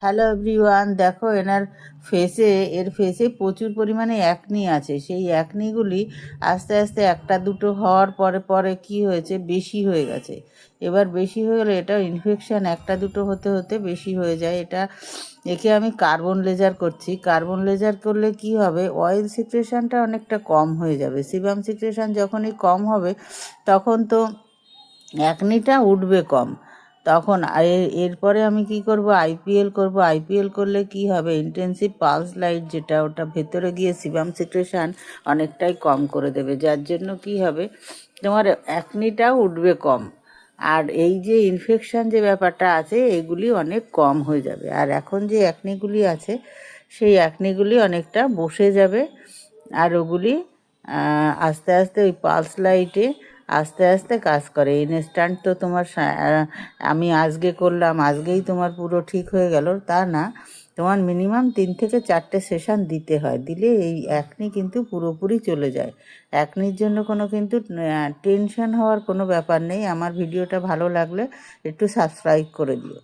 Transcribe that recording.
Hello everyone, দেখো এর ফেসে প্রচুর পরিমাণে অ্যাকনি আছে। সেই অ্যাকনিগুলি আস্তে আস্তে একটা দুটো হওয়ার পরে পরে কি হয়েছে, বেশি হয়ে গেছে। এবার বেশি হয়ে গেলে এটা ইনফেকশান একটা দুটো হতে হতে বেশি হয়ে যায়। একে আমি কার্বন লেজার করছি। কার্বন লেজার করলে কি হবে, অয়েল সিক্রেশনটা অনেকটা কম হয়ে যাবে। সিবাম সিক্রেশন যখনই কম হবে তখন তো অ্যাকনিটা উঠবে কম। তখন এরপরে আমি কি করব, আইপিএল করব। আইপিএল করলে কি হবে, ইন্টেন্সিভ পালস লাইট যেটা, ওটা ভেতরে গিয়ে সিবাম সিক্রেশন অনেকটাই কম করে দেবে, যার জন্য কি হবে, তোমার অ্যাকনিটাও উঠবে কম। আর এই যে ইনফেকশান যে ব্যাপারটা আছে, এগুলি অনেক কম হয়ে যাবে। আর এখন যে অ্যাকনিগুলি আছে, সেই অ্যাকনিগুলি অনেকটা বসে যাবে। আর ওগুলি আস্তে আস্তে ওই পালস লাইটে আস্তে আস্তে কাজ করে। ইনস্ট্যান্ট তো তোমার আমি আজকে করলাম, আজকেই তোমার পুরো ঠিক হয়ে গেল তা না। তোমার মিনিমাম 3 থেকে 4টে সেশন দিতে হয়, দিলে এই অ্যাকনি কিন্তু পুরোপুরি চলে যায়। অ্যাকনির জন্য কোনো কিন্তু টেনশন হওয়ার কোনো ব্যাপার নেই। আমার ভিডিওটা ভালো লাগলে একটু সাবস্ক্রাইব করে দিও।